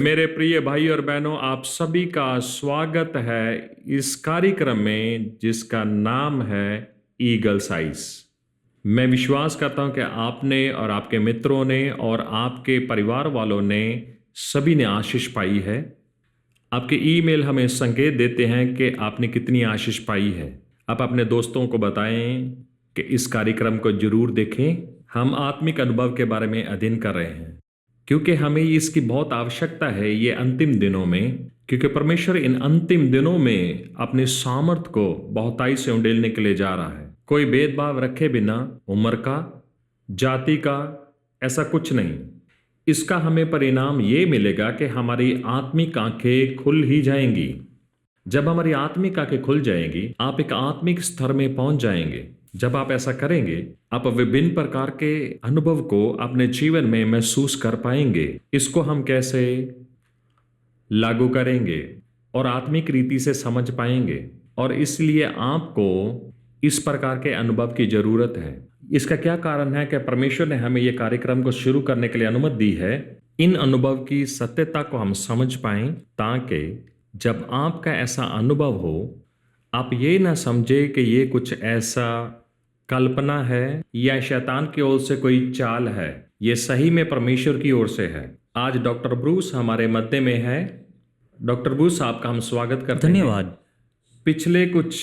मेरे प्रिय भाई और बहनों, आप सभी का स्वागत है इस कार्यक्रम में जिसका नाम है ईगल साइज। मैं विश्वास करता हूं कि आपने और आपके मित्रों ने और आपके परिवार वालों ने सभी ने आशीष पाई है। आपके ईमेल हमें संकेत देते हैं कि आपने कितनी आशीष पाई है। आप अपने दोस्तों को बताएं कि इस कार्यक्रम को जरूर देखें। हम आत्मिक अनुभव के बारे में अध्ययन कर रहे हैं क्योंकि हमें इसकी बहुत आवश्यकता है ये अंतिम दिनों में, क्योंकि परमेश्वर इन अंतिम दिनों में अपने सामर्थ को बहुताई से उंडेलने के लिए जा रहा है। कोई भेदभाव रखे बिना उम्र का, जाति का, ऐसा कुछ नहीं। इसका हमें परिणाम ये मिलेगा कि हमारी आत्मिक आंखें खुल ही जाएंगी। जब हमारी आत्मिक आंखें खुल जाएंगी, आप एक आत्मिक स्तर में पहुंच जाएंगे। जब आप ऐसा करेंगे, आप विभिन्न प्रकार के अनुभव को अपने जीवन में महसूस कर पाएंगे। इसको हम कैसे लागू करेंगे और आत्मिक रीति से समझ पाएंगे, और इसलिए आपको इस प्रकार के अनुभव की जरूरत है। इसका क्या कारण है कि परमेश्वर ने हमें यह कार्यक्रम को शुरू करने के लिए अनुमति दी है। इन अनुभव की सत्यता को हम समझ पाएं, ताकि जब आपका ऐसा अनुभव हो, आप ये ना समझे कि ये कुछ ऐसा कल्पना है या शैतान की ओर से कोई चाल है। ये सही में परमेश्वर की ओर से है। आज डॉक्टर ब्रूस हमारे मध्य में है। डॉक्टर ब्रूस, आपका हम स्वागत करते हैं। धन्यवाद। पिछले कुछ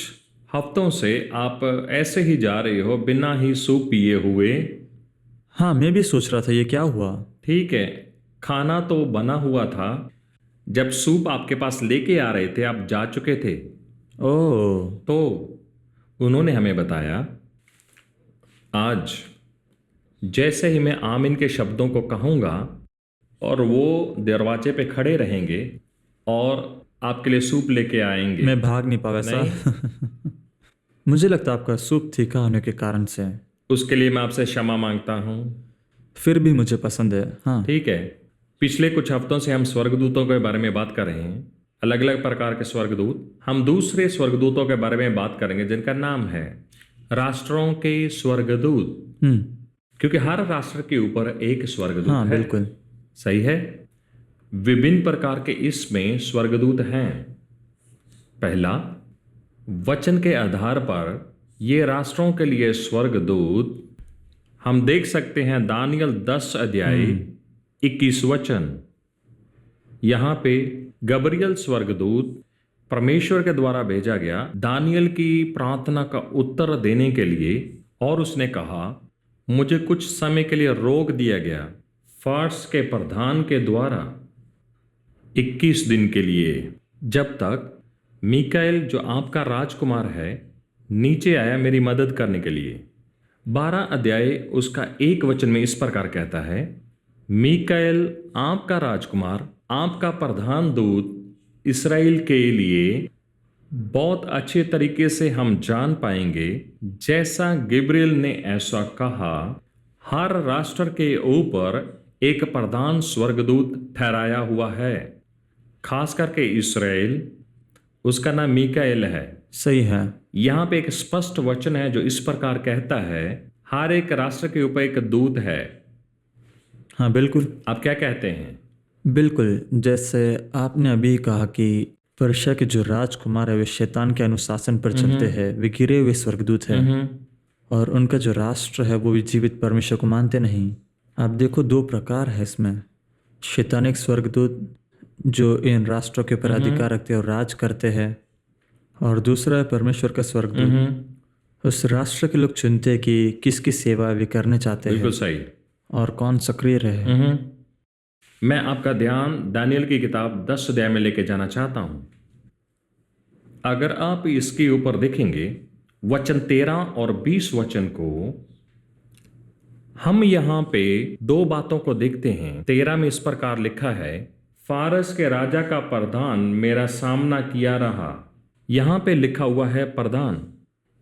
हफ्तों से आप ऐसे ही जा रहे हो बिना ही सूप पिए हुए। हाँ, मैं भी सोच रहा था ये क्या हुआ। ठीक है, खाना तो बना हुआ था। जब सूप आपके पास लेके आ रहे थे, आप जा चुके थे। ओह, तो उन्होंने हमें बताया, आज जैसे ही मैं आमीन के शब्दों को कहूँगा और वो दरवाजे पे खड़े रहेंगे और आपके लिए सूप लेके आएंगे। मैं भाग नहीं पाया वैसा। मुझे लगता आपका सूप तीखा होने के कारण से। उसके लिए मैं आपसे क्षमा मांगता हूँ। फिर भी मुझे पसंद है। हाँ, ठीक है। पिछले कुछ हफ्तों से हम स्वर्गदूतों के बारे में बात कर रहे हैं, अलग अलग प्रकार के स्वर्गदूत। हम दूसरे स्वर्गदूतों के बारे में बात करेंगे जिनका नाम है राष्ट्रों के स्वर्गदूत, क्योंकि हर राष्ट्र के ऊपर एक स्वर्गदूत हाँ, है। बिल्कुल सही है। विभिन्न प्रकार के इसमें स्वर्गदूत हैं। पहला, वचन के आधार पर ये राष्ट्रों के लिए स्वर्गदूत हम देख सकते हैं। दानियल 10 अध्याय 21 वचन। यहां पे गब्रियल स्वर्गदूत परमेश्वर के द्वारा भेजा गया दानियल की प्रार्थना का उत्तर देने के लिए, और उसने कहा, मुझे कुछ समय के लिए रोक दिया गया फार्स के प्रधान के द्वारा 21 दिन के लिए, जब तक मीकाएल जो आपका राजकुमार है नीचे आया मेरी मदद करने के लिए। 12 अध्याय उसका 1 वचन में इस प्रकार कहता है, मीकाएल आपका राजकुमार, आपका प्रधान दूत इस्राएल के लिए बहुत अच्छे तरीके से हम जान पाएंगे, जैसा गब्रिएल ने ऐसा कहा, हर राष्ट्र के ऊपर एक प्रधान स्वर्गदूत ठहराया हुआ है, खास करके इस्राएल। उसका नाम मीकाएल है। सही है। यहां पे एक स्पष्ट वचन है जो इस प्रकार कहता है, हर एक राष्ट्र के ऊपर एक दूत है। हाँ, बिल्कुल। आप क्या कहते हैं? बिल्कुल, जैसे आपने अभी कहा कि पर्शिया के जो राजकुमार है वे शैतान के अनुशासन पर चलते हैं, वे गिरे हुए स्वर्गदूत हैं, और उनका जो राष्ट्र है वो भी जीवित परमेश्वर को मानते नहीं। आप देखो, 2 प्रकार है इसमें। शैतानिक स्वर्गदूत जो इन राष्ट्रों के ऊपर अधिकार रखते हैं और राज करते हैं, और दूसरा है परमेश्वर का स्वर्गदूत। उस राष्ट्र के लोग चुनते हैं कि किसकी सेवा वे करने चाहते हैं। बिल्कुल सही। और कौन सक्रिय रहे। मैं आपका ध्यान दानियल की किताब 10 अध्याय में लेके जाना चाहता हूं। अगर आप इसके ऊपर देखेंगे वचन 13 और 20 वचन को, हम यहां पे 2 बातों को देखते हैं। 13 में इस प्रकार लिखा है, फारस के राजा का प्रधान मेरा सामना किया रहा। यहां पे लिखा हुआ है प्रधान।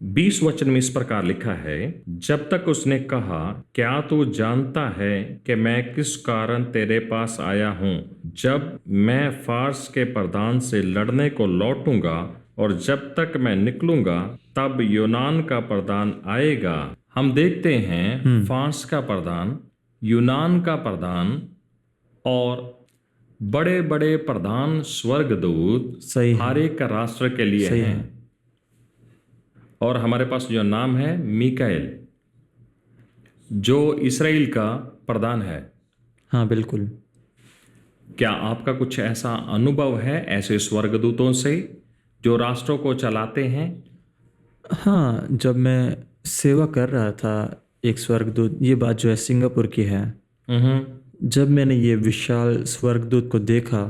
20 वचन में इस प्रकार लिखा है, जब तक उसने कहा, क्या तू जानता है कि मैं किस कारण तेरे पास आया हूं? जब मैं फारस के प्रधान से लड़ने को लौटूंगा और जब तक मैं निकलूंगा, तब यूनान का प्रधान आएगा। हम देखते हैं फारस का प्रधान, यूनान का प्रधान और बड़े बड़े प्रधान स्वर्गदूत सही है। हर एक राष्ट्र के लिए सही हैं। है। और हमारे पास जो नाम है मीकाएल, जो इस्राएल का प्रधान है। हाँ बिल्कुल। क्या आपका कुछ ऐसा अनुभव है ऐसे स्वर्गदूतों से जो राष्ट्रों को चलाते हैं? हाँ, जब मैं सेवा कर रहा था, एक स्वर्गदूत, ये बात जो है सिंगापुर की है, हम्म जब मैंने ये विशाल स्वर्गदूत को देखा,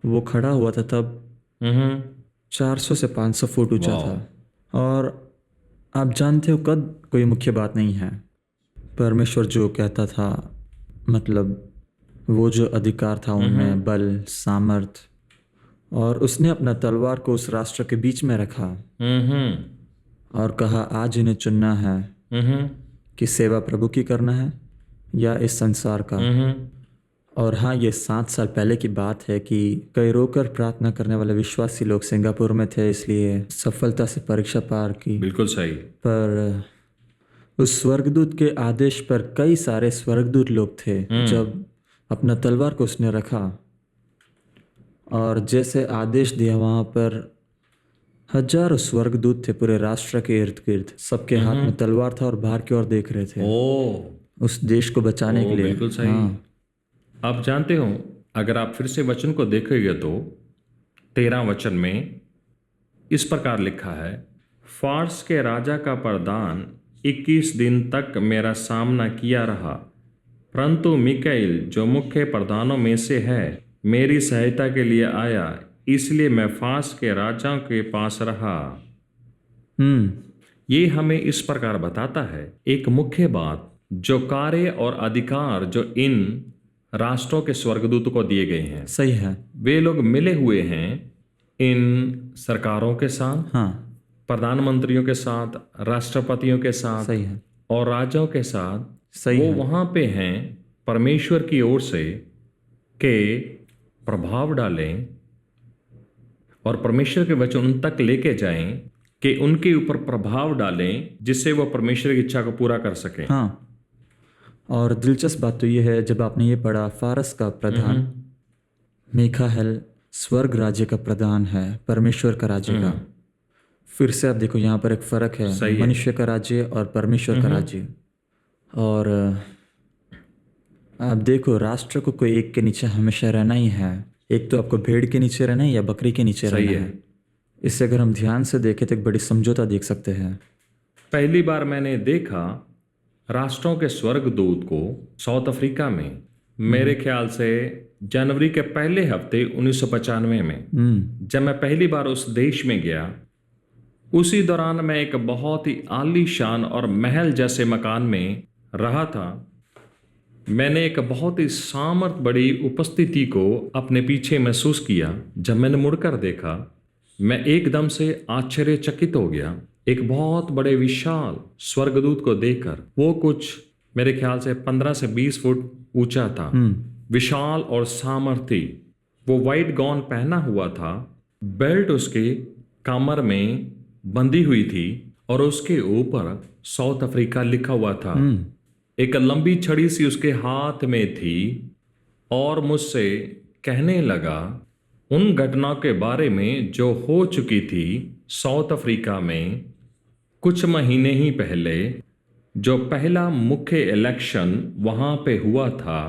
वो खड़ा हुआ था तब हम्म 400 से 500 फुट ऊंचा वाह। था। और आप जानते हो कद कोई मुख्य बात नहीं है। परमेश्वर जो कहता था, मतलब वो जो अधिकार था उनमें, बल, सामर्थ, और उसने अपना तलवार को उस राष्ट्र के बीच में रखा हम्म और कहा, आज इन्हें चुनना है हम्म कि सेवा प्रभु की करना है या इस संसार का। और हाँ, ये 7 साल पहले की बात है कि कई रोकर प्रार्थना करने वाले विश्वासी लोग सिंगापुर में थे, इसलिए सफलता से परीक्षा पार की। बिल्कुल सही। पर उस स्वर्गदूत के आदेश पर कई सारे स्वर्गदूत लोग थे। जब अपना तलवार को उसने रखा और जैसे आदेश दिया, वहाँ पर हजारों स्वर्गदूत थे पूरे राष्ट्र के इर्द गिर्द। सबके हाथ में तलवार था और बाहर की ओर देख रहे थे, ओ उस देश को बचाने के लिए। बिल्कुल सही। हाँ, आप जानते हो, अगर आप फिर से वचन को देखेंगे तो 13 वचन में इस प्रकार लिखा है, फारस के राजा का प्रधान 21 दिन तक मेरा सामना किया रहा, परंतु मिकाएल जो मुख्य प्रधानों में से है मेरी सहायता के लिए आया, इसलिए मैं फारस के राजा के पास रहा। ये हमें इस प्रकार बताता है एक मुख्य बात, जो कार्य और अधिकार जो इन राष्ट्रों के स्वर्गदूत को दिए गए हैं, सही है। वे लोग मिले हुए हैं इन सरकारों के साथ, हाँ, प्रधानमंत्रियों के साथ, राष्ट्रपतियों के साथ सही है। और राजाओं के साथ। सही वो है। वहाँ पे हैं परमेश्वर की ओर से के प्रभाव डालें और परमेश्वर के वचन उन तक लेके जाएं कि उनके ऊपर प्रभाव डालें, जिससे वो परमेश्वर की इच्छा को पूरा कर सकें। हाँ, और दिलचस्प बात तो ये है, जब आपने ये पढ़ा, फारस का प्रधान मीकाएल स्वर्ग राज्य का प्रधान है, परमेश्वर का राज्य का। फिर से आप देखो, यहाँ पर एक फर्क है, मनुष्य का राज्य और परमेश्वर का राज्य। और आप देखो, राष्ट्र को कोई एक के नीचे हमेशा रहना ही है। एक तो आपको भेड़ के नीचे रहना है या बकरी के नीचे रहना है। इससे अगर हम ध्यान से देखें तो एक बड़ी समझौता देख सकते हैं। पहली बार मैंने देखा राष्ट्रों के स्वर्गदूत को साउथ अफ्रीका में, मेरे ख्याल से जनवरी के पहले हफ्ते 1995 में, जब मैं पहली बार उस देश में गया। उसी दौरान मैं एक बहुत ही आलीशान और महल जैसे मकान में रहा था। मैंने एक बहुत ही सामर्थ बड़ी उपस्थिति को अपने पीछे महसूस किया। जब मैंने मुड़कर देखा, मैं एकदम से आश्चर्यचकित हो गया एक बहुत बड़े विशाल स्वर्गदूत को देखकर। वो कुछ मेरे ख्याल से 15 से 20 फुट ऊंचा था, विशाल और सामर्थी। वो वाइट गाउन पहना हुआ था, बेल्ट उसके कमर में बंधी हुई थी और उसके ऊपर साउथ अफ्रीका लिखा हुआ था। एक लंबी छड़ी सी उसके हाथ में थी और मुझसे कहने लगा उन घटनाओं के बारे में जो हो चुकी थी साउथ अफ्रीका में कुछ महीने ही पहले, जो पहला मुख्य इलेक्शन वहां पे हुआ था।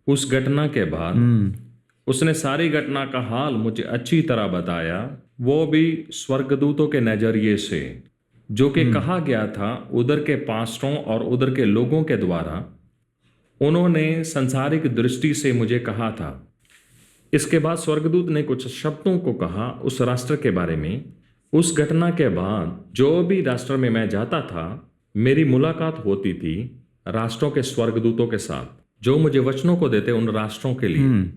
उस घटना के बाद उसने सारी घटना का हाल मुझे अच्छी तरह बताया, वो भी स्वर्गदूतों के नजरिए से, जो कि कहा गया था उधर के पास्टरों और उधर के लोगों के द्वारा। उन्होंने संसारिक दृष्टि से मुझे कहा था। इसके बाद स्वर्गदूत ने कुछ शब्दों को कहा उस राष्ट्र के बारे में। उस घटना के बाद जो भी राष्ट्र में मैं जाता था, मेरी मुलाकात होती थी राष्ट्रों के स्वर्गदूतों के साथ, जो मुझे वचनों को देते उन राष्ट्रों के लिए।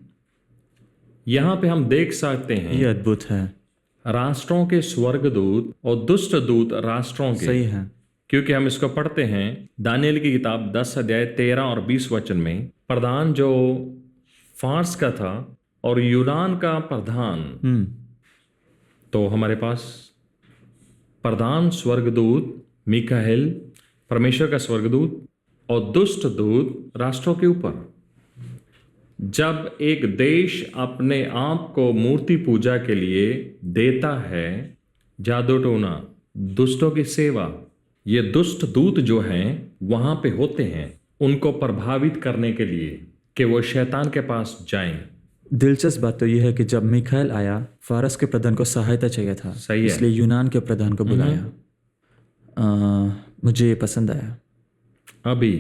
यहाँ पे हम देख सकते हैं, ये अद्भुत है, राष्ट्रों के स्वर्गदूत और दुष्ट दूत राष्ट्रों के। सही है। क्योंकि हम इसको पढ़ते हैं दानियेल की किताब 10 अध्याय 13 और 20 वचन में, प्रधान जो फारस का था और यूनान का प्रधान, तो हमारे पास प्रधान स्वर्गदूत मीकाएल, परमेश्वर का स्वर्गदूत, और दुष्ट दूत राष्ट्रों के ऊपर। जब एक देश अपने आप को मूर्ति पूजा के लिए देता है, जादू टोना, दुष्टों की सेवा, ये दुष्ट दूत जो हैं वहां पे होते हैं उनको प्रभावित करने के लिए कि वो शैतान के पास जाएं। दिलचस्प बात तो यह है कि जब मिखाइल आया, फारस के प्रधान को सहायता चाहिए था, सही है। इसलिए यूनान के प्रधान को बुलाया। मुझे ये पसंद आया। अभी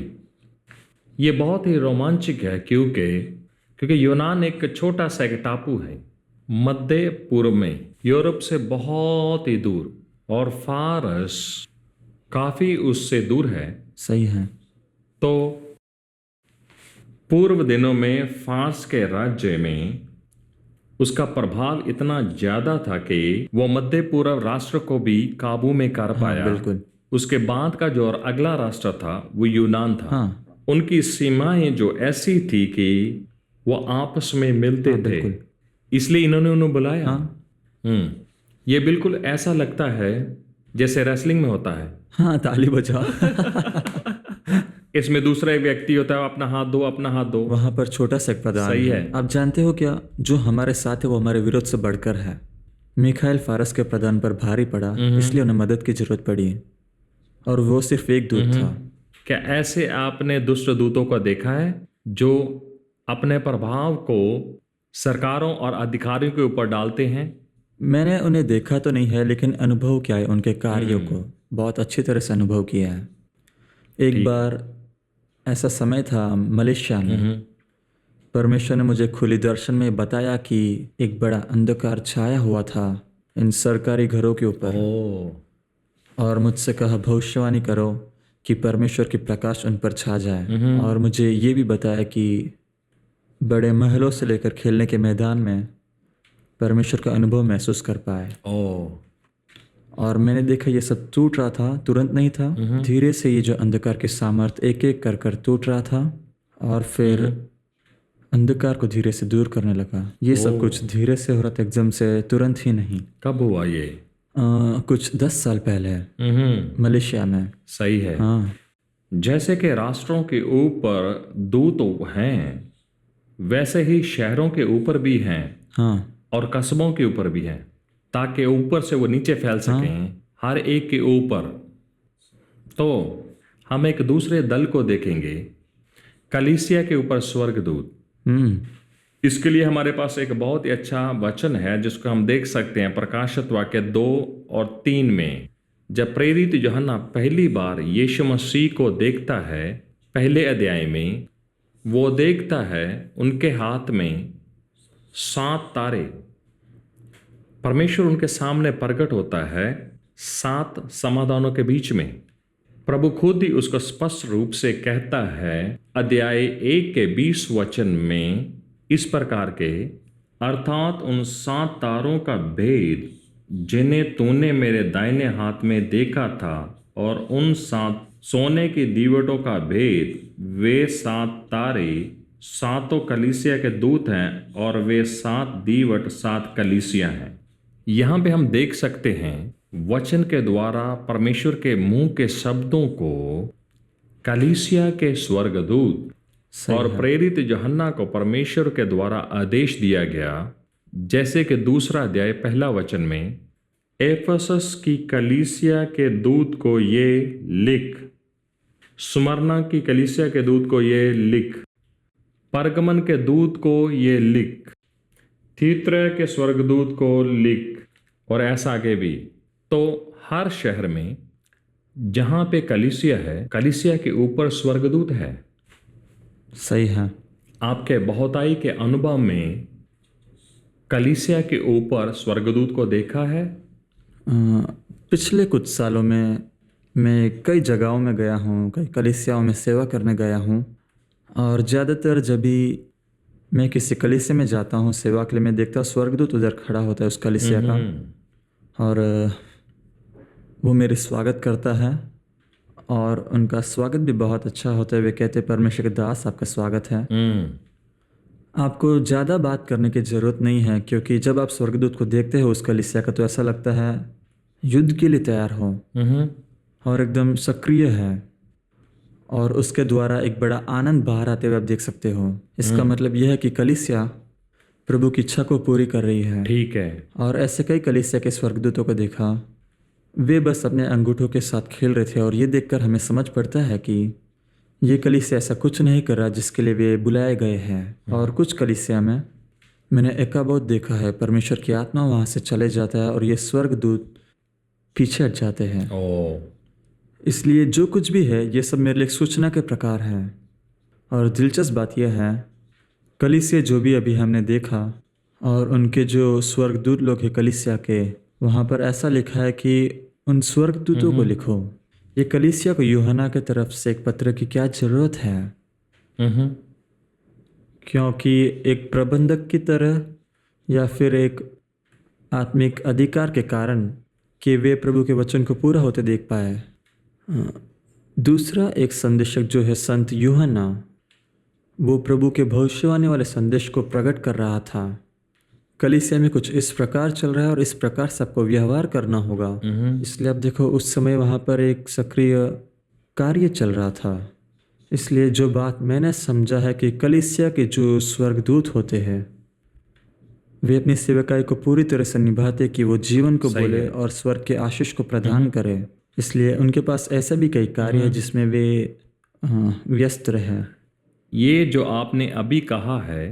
ये बहुत ही रोमांचक है क्योंकि यूनान एक छोटा सा एक टापू है मध्य पूर्व में, यूरोप से बहुत ही दूर, और फारस काफी उससे दूर है। सही है। तो पूर्व दिनों में फारस के राज्य में उसका प्रभाव इतना ज्यादा था कि वो मध्य पूर्व राष्ट्र को भी काबू में कर पाया। बिल्कुल। उसके बाद का जो और अगला राष्ट्र था वो यूनान था। हाँ। उनकी सीमाएं जो ऐसी थी कि वो आपस में मिलते थे, बिल्कुल। इसलिए इन्होंने उन्हें बुलाया। हाँ। ये बिल्कुल ऐसा लगता है जैसे रेसलिंग में होता है। हाँ, ताली बजाओ। इसमें दूसरा एक व्यक्ति होता है, अपना हाथ दो, अपना हाथ दो। वहां पर छोटा सा एक प्रधान सही है। आप जानते हो क्या, जो हमारे साथ है वो हमारे विरोध से बढ़कर है। मिखाइल फारस के प्रधान पर भारी पड़ा, इसलिए उन्हें मदद की जरूरत पड़ी, और वो सिर्फ एक दूत था। क्या ऐसे आपने दुष्ट दूतों को देखा है जो अपने प्रभाव को सरकारों और अधिकारियों के ऊपर डालते हैं? मैंने उन्हें देखा तो नहीं है, लेकिन अनुभव किया है, उनके कार्यों को बहुत अच्छी तरह से अनुभव किया है। एक बार ऐसा समय था मलेशिया में, परमेश्वर ने मुझे खुली दर्शन में बताया कि एक बड़ा अंधकार छाया हुआ था इन सरकारी घरों के ऊपर, और मुझसे कहा भविष्यवाणी करो कि परमेश्वर की प्रकाश उन पर छा जाए। और मुझे ये भी बताया कि बड़े महलों से लेकर खेलने के मैदान में परमेश्वर का अनुभव महसूस कर पाए। और मैंने देखा ये सब टूट रहा था, तुरंत नहीं था, धीरे से ये जो अंधकार की सामर्थ्य एक एक कर कर टूट रहा था, और फिर अंधकार को धीरे से दूर करने लगा। ये सब कुछ धीरे से हो रहा था, एकदम से, तुरंत ही नहीं। कब हुआ ये? कुछ 10 साल पहले मलेशिया में। सही है। हाँ। जैसे कि राष्ट्रों के ऊपर दूत हैं, वैसे ही शहरों के ऊपर भी हैं। हाँ। और कस्बों के ऊपर भी हैं, ताकि ऊपर से वो नीचे फैल सकें, हर एक के ऊपर। तो हम एक दूसरे दल को देखेंगे, कलीसिया के ऊपर स्वर्गदूत। इसके लिए हमारे पास एक बहुत ही अच्छा वचन है जिसको हम देख सकते हैं प्रकाशित वाक्य 2 और 3 में। जब प्रेरित यूहन्ना पहली बार यीशु मसीह को देखता है, पहले अध्याय में वो देखता है उनके हाथ में 7 तारे। परमेश्वर उनके सामने प्रकट होता है 7 समाधानों के बीच में। प्रभु खुद ही उसको स्पष्ट रूप से कहता है अध्याय 1 के 20 वचन में इस प्रकार के, अर्थात उन 7 तारों का भेद जिन्हें तूने मेरे दाहिने हाथ में देखा था, और उन 7 सोने की दीवटों का भेद, वे 7 तारे 7 कलीसिया के दूत हैं, और वे 7 दीवट 7 कलीसिया हैं। यहाँ पे हम देख सकते हैं वचन के द्वारा परमेश्वर के मुंह के शब्दों को कलीसिया के स्वर्गदूत और प्रेरित यूहन्ना को परमेश्वर के द्वारा आदेश दिया गया। जैसे कि दूसरा अध्याय पहला वचन में, एफेसस की कलीसिया के दूत को ये लिख, स्मरना की कलीसिया के दूत को ये लिख, परगमन के दूत को ये लिख, थीतुरय के स्वर्गदूत को लिख, और ऐसा आगे भी। तो हर शहर में जहां पे कलीसिया है, कलीसिया के ऊपर स्वर्गदूत है। सही है। आपके बहुताई के अनुभव में कलीसिया के ऊपर स्वर्गदूत को देखा है? पिछले कुछ सालों में मैं कई जगहों में गया हूँ, कई कलीसियाओं में सेवा करने गया हूँ, और ज़्यादातर जब भी मैं किसी कलीसिया में जाता हूँ सेवा के लिए, मैं देखता हूँ स्वर्गदूत उधर खड़ा होता है उस कलीसिया का, और वो मेरे स्वागत करता है, और उनका स्वागत भी बहुत अच्छा होता है। वे कहते हैं परमेश्वर के दास, आपका स्वागत है। आपको ज़्यादा बात करने की ज़रूरत नहीं है, क्योंकि जब आप स्वर्गदूत को देखते हो उस कलीसिया का, तो ऐसा लगता है युद्ध के लिए तैयार हो, और एकदम सक्रिय है, और उसके द्वारा एक बड़ा आनंद बाहर आते हुए आप देख सकते हो। इसका मतलब यह है कि कलीसिया प्रभु की इच्छा को पूरी कर रही है। ठीक है। और ऐसे कई कलीसिया के स्वर्गदूतों को देखा, वे बस अपने अंगूठों के साथ खेल रहे थे। और ये देखकर हमें समझ पड़ता है कि ये कलीसिया ऐसा कुछ नहीं कर रहा जिसके लिए वे बुलाए गए हैं। और कुछ कलीसिया में मैंने एकाबोध देखा है, परमेश्वर की आत्मा वहाँ से चले जाता है और ये स्वर्गदूत पीछे हट जाते हैं। ओ, इसलिए जो कुछ भी है ये सब मेरे लिए एक सूचना के प्रकार है। और दिलचस्प बात यह है, कलीसिया जो भी अभी हमने देखा और उनके जो स्वर्गदूत लोग हैं कलीसिया के, वहाँ पर ऐसा लिखा है कि उन स्वर्गदूतों को लिखो। ये कलीसिया को यूहन्ना के तरफ से एक पत्र की क्या ज़रूरत है? क्योंकि एक प्रबंधक की तरह या फिर एक आत्मिक अधिकार के कारण कि वे प्रभु के वचन को पूरा होते देख पाए। दूसरा एक संदेशक जो है संत यूहन्ना, वो प्रभु के भविष्यवाणी वाले संदेश को प्रकट कर रहा था। कलीसिया में कुछ इस प्रकार चल रहा है और इस प्रकार सबको व्यवहार करना होगा। इसलिए आप देखो उस समय वहाँ पर एक सक्रिय कार्य चल रहा था। इसलिए जो बात मैंने समझा है कि कलीसिया के जो स्वर्गदूत होते हैं वे अपनी सेवकाई को पूरी तरह से निभाते कि वो जीवन को बोले और स्वर्ग के आशीष को प्रदान करे। इसलिए उनके पास ऐसे भी कई कार्य है जिसमें वे व्यस्त रहे। ये जो आपने अभी कहा है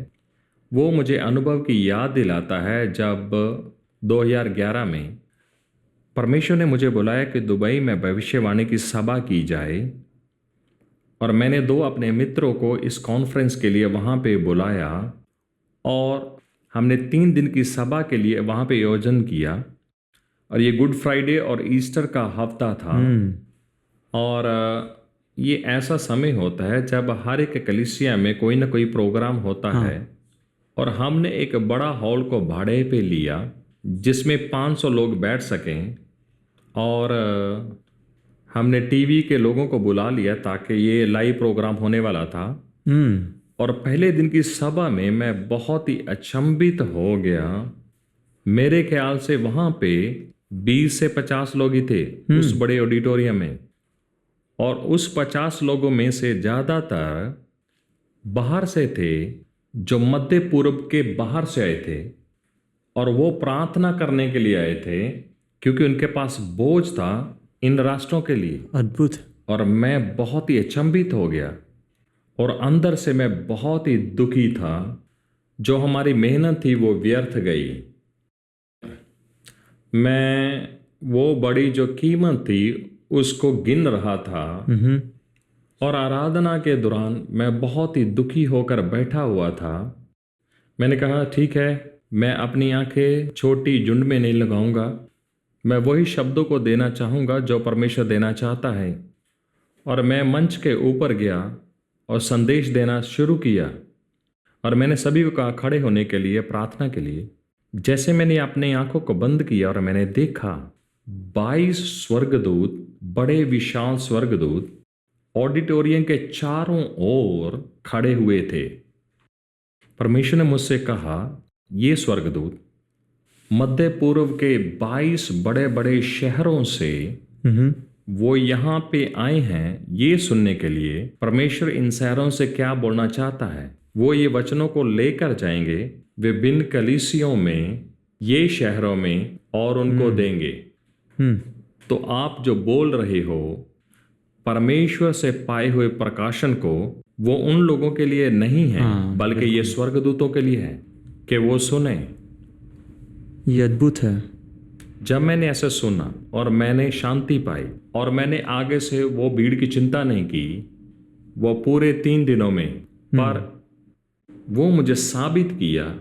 वो मुझे अनुभव की याद दिलाता है जब 2011 में परमेश्वर ने मुझे बुलाया कि दुबई में भविष्यवाणी की सभा की जाए। और मैंने 2 अपने मित्रों को इस कॉन्फ्रेंस के लिए वहाँ पे बुलाया और हमने 3 दिन की सभा के लिए वहाँ पे आयोजन किया। और ये गुड फ्राइडे और ईस्टर का हफ्ता था। और ये ऐसा समय होता है जब हर एक कलीसिया में कोई ना कोई प्रोग्राम होता है। और हमने एक बड़ा हॉल को भाड़े पे लिया जिसमें 500 लोग बैठ सकें। और हमने टीवी के लोगों को बुला लिया ताकि ये लाइव प्रोग्राम होने वाला था। और पहले दिन की सभा में मैं बहुत ही अचंभित हो गया। मेरे ख्याल से वहाँ पे 20 से 50 लोग ही थे उस बड़े ऑडिटोरियम में। और उस 50 लोगों में से ज़्यादातर बाहर से थे, जो मध्य पूर्व के बाहर से आए थे। और वो प्रार्थना करने के लिए आए थे क्योंकि उनके पास बोझ था इन राष्ट्रों के लिए। अद्भुत। और मैं बहुत ही अचंभित हो गया और अंदर से मैं बहुत ही दुखी था। जो हमारी मेहनत थी वो व्यर्थ गई। मैं वो बड़ी जो कीमत थी उसको गिन रहा था। और आराधना के दौरान मैं बहुत ही दुखी होकर बैठा हुआ था। मैंने कहा ठीक है, मैं अपनी आंखें छोटी झुंड में नहीं लगाऊंगा। मैं वही शब्दों को देना चाहूँगा जो परमेश्वर देना चाहता है। और मैं मंच के ऊपर गया और संदेश देना शुरू किया। और मैंने सभी को कहा खड़े होने के लिए, प्रार्थना के लिए। जैसे मैंने अपनी आंखों को बंद किया और मैंने देखा 22 स्वर्गदूत, बड़े विशाल स्वर्गदूत ऑडिटोरियम के चारों ओर खड़े हुए थे। परमेश्वर ने मुझसे कहा ये स्वर्गदूत मध्य पूर्व के 22 बड़े बड़े शहरों से वो यहाँ पे आए हैं ये सुनने के लिए परमेश्वर इन शहरों से क्या बोलना चाहता है। वो ये वचनों को लेकर जाएंगे विभिन्न कलीसियों में, ये शहरों में, और उनको देंगे। तो आप जो बोल रहे हो परमेश्वर से पाए हुए प्रकाशन को, वो उन लोगों के लिए नहीं है बल्कि ये स्वर्गदूतों के लिए है कि वो सुने। ये अद्भुत है। जब मैंने ऐसे सुना और मैंने शांति पाई और मैंने आगे से वो भीड़ की चिंता नहीं की वो पूरे 3 दिनों में, पर वो मुझे साबित किया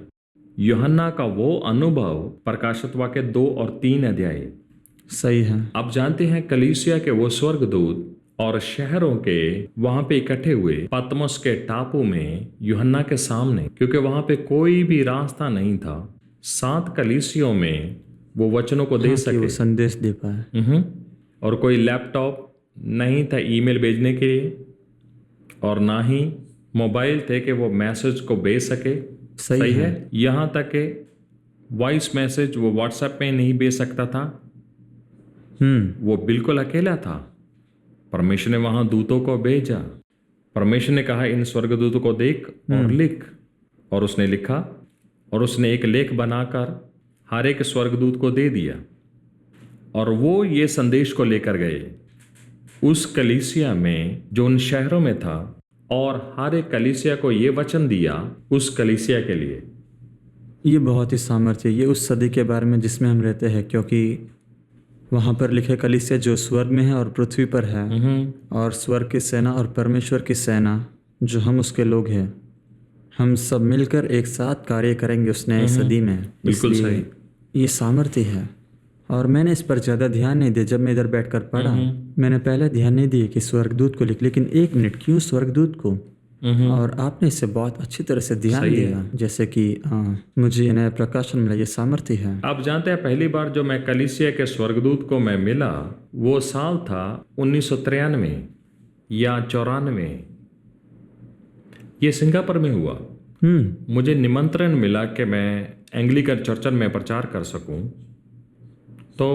यूहन्ना का वो अनुभव प्रकाशित वाक्य 2 और 3 अध्याय। सही है। आप जानते हैं कलीसिया के वो स्वर्गदूत और शहरों के वहां पे इकट्ठे हुए पतमस के टापू में यूहन्ना के सामने, क्योंकि वहां पे कोई भी रास्ता नहीं था 7 कलीसियों में वो वचनों को दे सके, वो संदेश दे पाए। और कोई लैपटॉप नहीं था ईमेल भेजने के लिए, और ना ही मोबाइल थे कि वो मैसेज को भेज सके। सही है। यहाँ तक कि वॉइस मैसेज वो व्हाट्सएप में नहीं भेज सकता था। वो बिल्कुल अकेला था। परमेश्वर ने वहां दूतों को भेजा। परमेश्वर ने कहा इन स्वर्गदूतों को देख और लिख, और उसने लिखा, और उसने एक लेख बनाकर हर एक स्वर्गदूत को दे दिया, और वो ये संदेश को लेकर गए उस कलीसिया में जो उन शहरों में था, और हर एक कलीसिया को ये वचन दिया उस कलीसिया के लिए। ये बहुत ही सामर्थ्य, ये उस सदी के बारे में जिसमें हम रहते हैं, क्योंकि वहाँ पर लिखे कलीसिया जो स्वर्ग में है और पृथ्वी पर है, और स्वर्ग की सेना और परमेश्वर की सेना जो हम उसके लोग हैं, हम सब मिलकर एक साथ कार्य करेंगे उस नए सदी में। बिल्कुल इसलिए सही। ये सामर्थ्य है। और मैंने इस पर ज़्यादा ध्यान नहीं दिया। जब मैं इधर बैठकर पढ़ा, मैंने पहले ध्यान नहीं दिया कि स्वर्गदूत को लिख, लेकिन एक मिनट, क्यों स्वर्गदूत को? और आपने इसे बहुत अच्छी तरह से ध्यान दिया, जैसे कि मुझे नया प्रकाशन मिला, ये सामर्थ्य है। आप जानते हैं पहली बार जो मैं कलीसिया के स्वर्गदूत को मैं मिला, वो साल था 1993 या 94। ये सिंगापुर में हुआ। मुझे निमंत्रण मिला कि मैं एंग्लिकन चर्चन में प्रचार कर सकूं। तो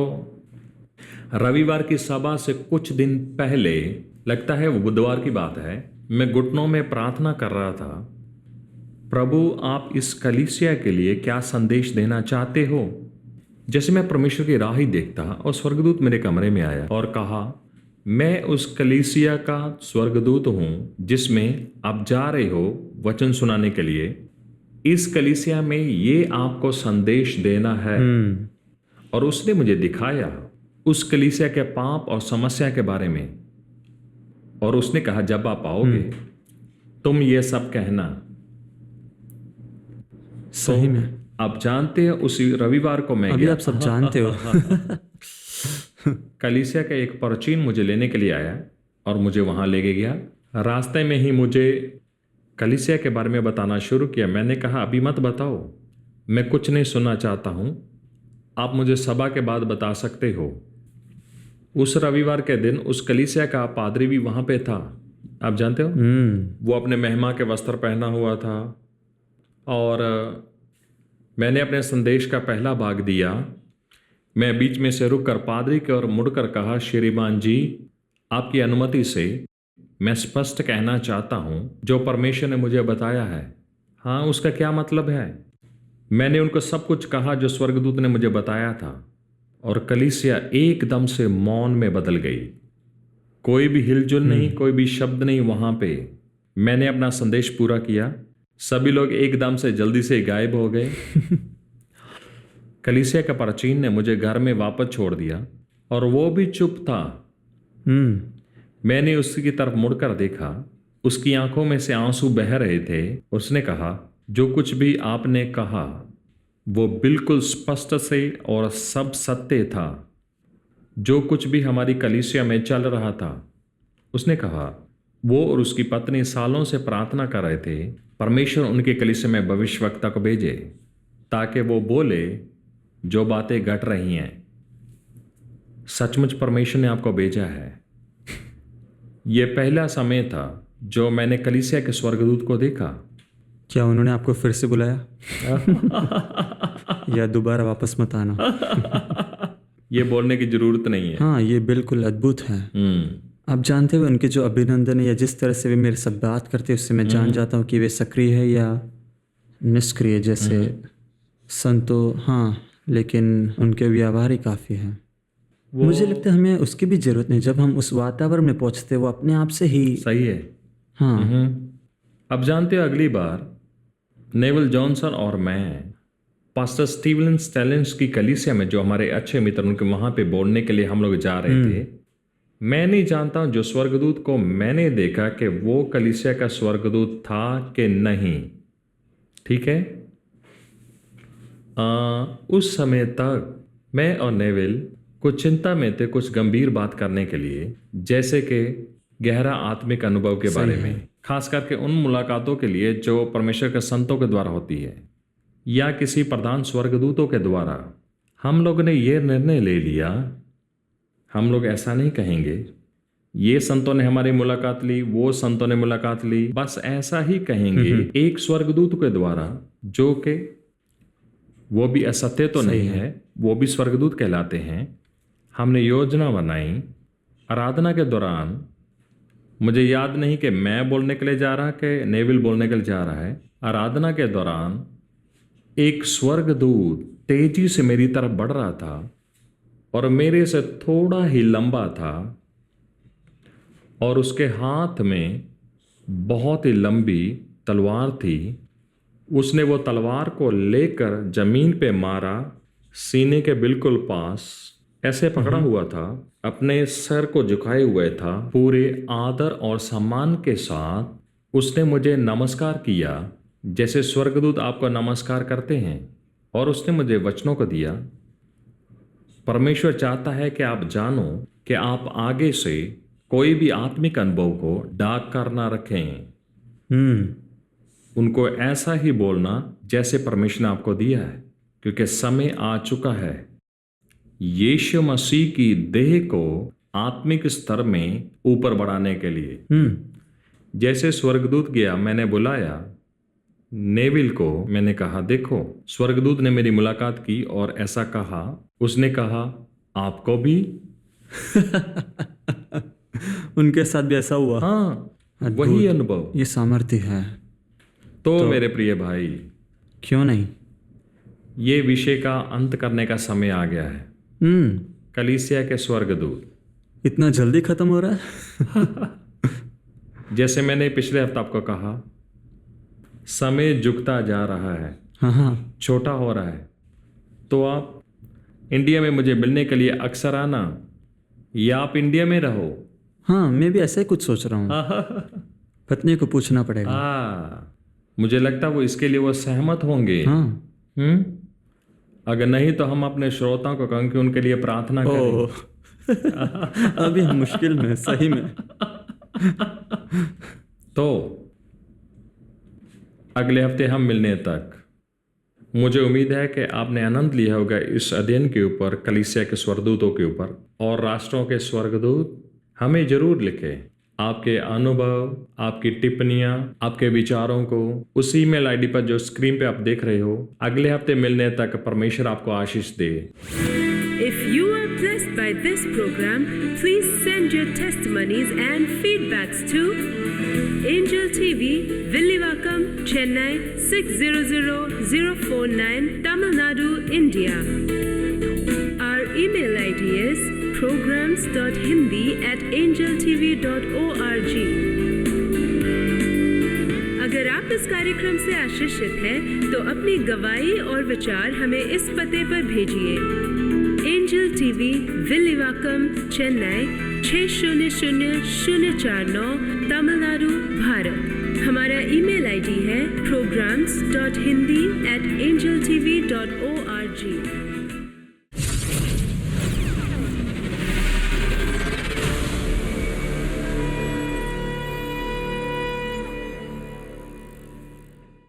रविवार की सभा से कुछ दिन पहले, लगता है वो बुधवार की बात है, मैं घुटनों में प्रार्थना कर रहा था, प्रभु आप इस कलीसिया के लिए क्या संदेश देना चाहते हो। जैसे मैं परमेश्वर की राह ही देखता, और स्वर्गदूत मेरे कमरे में आया और कहा, मैं उस कलीसिया का स्वर्गदूत हूं जिसमें आप जा रहे हो वचन सुनाने के लिए। इस कलीसिया में ये आपको संदेश देना है। और उसने मुझे दिखाया उस कलीसिया के पाप और समस्या के बारे में, और उसने कहा जब आप आओगे तुम ये सब कहना। सही में आप जानते हो उसी रविवार को मैं अभी गया। आप सब जानते हो। कलीसिया का एक परचीन मुझे लेने के लिए आया और मुझे वहां लेके गया। रास्ते में ही मुझे कलीसिया के बारे में बताना शुरू किया। मैंने कहा अभी मत बताओ, मैं कुछ नहीं सुनना चाहता हूं, आप मुझे सभा के बाद बता सकते हो। उस रविवार के दिन उस कलीसिया का पादरी भी वहां पे था। आप जानते हो, वो अपने महिमा के वस्त्र पहना हुआ था, और मैंने अपने संदेश का पहला भाग दिया। मैं बीच में से रुककर पादरी की ओर मुड़कर कहा, श्रीमान जी आपकी अनुमति से मैं स्पष्ट कहना चाहता हूं जो परमेश्वर ने मुझे बताया है। हाँ, उसका क्या मतलब है? मैंने उनको सब कुछ कहा जो स्वर्गदूत ने मुझे बताया था, और कलीसिया एकदम से मौन में बदल गई। कोई भी हिलजुल नहीं, कोई भी शब्द नहीं वहां पे। मैंने अपना संदेश पूरा किया, सभी लोग एकदम से जल्दी से गायब हो गए। कलीसिया का प्राचीन ने मुझे घर में वापस छोड़ दिया, और वो भी चुप था। मैंने उसकी तरफ मुड़कर देखा, उसकी आंखों में से आंसू बह रहे थे। उसने कहा, जो कुछ भी आपने कहा वो बिल्कुल स्पष्ट से और सब सत्य था, जो कुछ भी हमारी कलीसिया में चल रहा था। उसने कहा, वो और उसकी पत्नी सालों से प्रार्थना कर रहे थे परमेश्वर उनके कलीसिया में भविष्यवक्ता को भेजे ताकि वो बोले जो बातें घट रही हैं। सचमुच परमेश्वर ने आपको भेजा है। यह पहला समय था जो मैंने कलीसिया के स्वर्गदूत को देखा। क्या उन्होंने आपको फिर से बुलाया? या दोबारा वापस मत आना? ये बोलने की जरूरत नहीं है। हाँ, ये बिल्कुल अद्भुत है। आप जानते हो उनके जो अभिनंदन या जिस तरह से वे मेरे साथ बात करते हैं, उससे मैं जान जाता हूँ कि वे सक्रिय है या निष्क्रिय। जैसे संतो, हाँ, लेकिन उनके व्यवहार ही काफ़ी है। मुझे लगता है हमें उसकी भी जरूरत नहीं। जब हम उस वातावरण में पहुँचते वो अपने आप से ही सही है। हाँ। अब जानते हो, अगली बार नेवल जॉनसन और मैं पास्टर स्टीवन स्टेलेंस की कलीसिया में, जो हमारे अच्छे मित्र, उनके वहाँ पे बोलने के लिए हम लोग जा रहे थे। मैं नहीं जानता हूँ जो स्वर्गदूत को मैंने देखा कि वो कलीसिया का स्वर्गदूत था कि नहीं। ठीक है, उस समय तक मैं और नेविल कुछ चिंता में थे, कुछ गंभीर बात करने के लिए, जैसे कि गहरा आत्मिक अनुभव के बारे में, खास करके उन मुलाकातों के लिए जो परमेश्वर के संतों के द्वारा होती है या किसी प्रधान स्वर्गदूतों के द्वारा। हम लोग ने यह निर्णय ले लिया, हम लोग ऐसा नहीं कहेंगे ये संतों ने हमारी मुलाकात ली, वो संतों ने मुलाकात ली, बस ऐसा ही कहेंगे एक स्वर्गदूत के द्वारा, जो कि वो भी असत्य तो नहीं है, वो भी स्वर्गदूत कहलाते हैं। हमने योजना बनाई आराधना के दौरान मुझे याद नहीं कि मैं बोलने के लिए जा रहा कि नेविल बोलने के लिए जा रहा है। आराधना के दौरान एक स्वर्गदूत तेजी से मेरी तरफ बढ़ रहा था और मेरे से थोड़ा ही लंबा था और उसके हाथ में बहुत ही लंबी तलवार थी। उसने वो तलवार को लेकर जमीन पे मारा, सीने के बिल्कुल पास ऐसे पकड़ा हुआ था, अपने सर को झुकाए हुए था। पूरे आदर और सम्मान के साथ उसने मुझे नमस्कार किया जैसे स्वर्गदूत आपको नमस्कार करते हैं, और उसने मुझे वचनों को दिया। परमेश्वर चाहता है कि आप जानो कि आप आगे से कोई भी आत्मिक अनुभव को डाक कर ना रखें। उनको ऐसा ही बोलना जैसे परमेश्वर ने आपको दिया है, क्योंकि समय आ चुका है यीशु मसीह की देह को आत्मिक स्तर में ऊपर बढ़ाने के लिए। जैसे स्वर्गदूत गया, मैंने बुलाया नेविल को, मैंने कहा देखो, स्वर्गदूत ने मेरी मुलाकात की और ऐसा कहा, उसने कहा आपको भी। उनके साथ भी ऐसा हुआ? हाँ, वही अनुभव, ये सामर्थ्य है। तो मेरे प्रिय भाई, क्यों नहीं, ये विषय का अंत करने का समय आ गया है। कलीसिया के स्वर्गदूत इतना जल्दी खत्म हो रहा है? जैसे मैंने पिछले हफ्ते आपको कहा, समय झुकता जा रहा है। हाँ, छोटा हो रहा है। तो आप इंडिया में मुझे मिलने के लिए अक्सर आना, या आप इंडिया में रहो। हाँ, मैं भी ऐसा ही कुछ सोच रहा हूँ। पत्नी को पूछना पड़ेगा। मुझे लगता वो इसके लिए वो सहमत होंगे। हाँ। अगर नहीं तो हम अपने श्रोताओं को कहें कि उनके लिए प्रार्थना करें। अभी हम मुश्किल में, सही में। तो अगले हफ्ते हम मिलने तक मुझे उम्मीद है कि आपने आनंद लिया होगा इस अध्ययन के ऊपर, कलीसिया के स्वर्गदूतों के ऊपर। और राष्ट्रों के स्वर्गदूत हमें जरूर लिखें आपके अनुभव, आपकी टिप्पणियां, आपके विचारों को उस ईमेल आईडी पर जो स्क्रीन पे आप देख रहे हो। अगले हफ्ते मिलने तक परमेश्वर आपको आशीष दे। If you are blessed by this program, please send your testimonies and feedbacks to Angel TV, Villivakkam, Chennai 600049, Tamil Nadu, India. Our email ID is programs.hindi@angeltv.org. अगर आप इस कार्यक्रम से आशीषित हैं, तो अपनी गवाही और विचार हमें इस पते पर भेजिए। Angel TV, Villivakkam, Chennai 600049, Tamil Nadu, Bharat. हमारा ईमेल आईडी है programs.hindi@angeltv.org।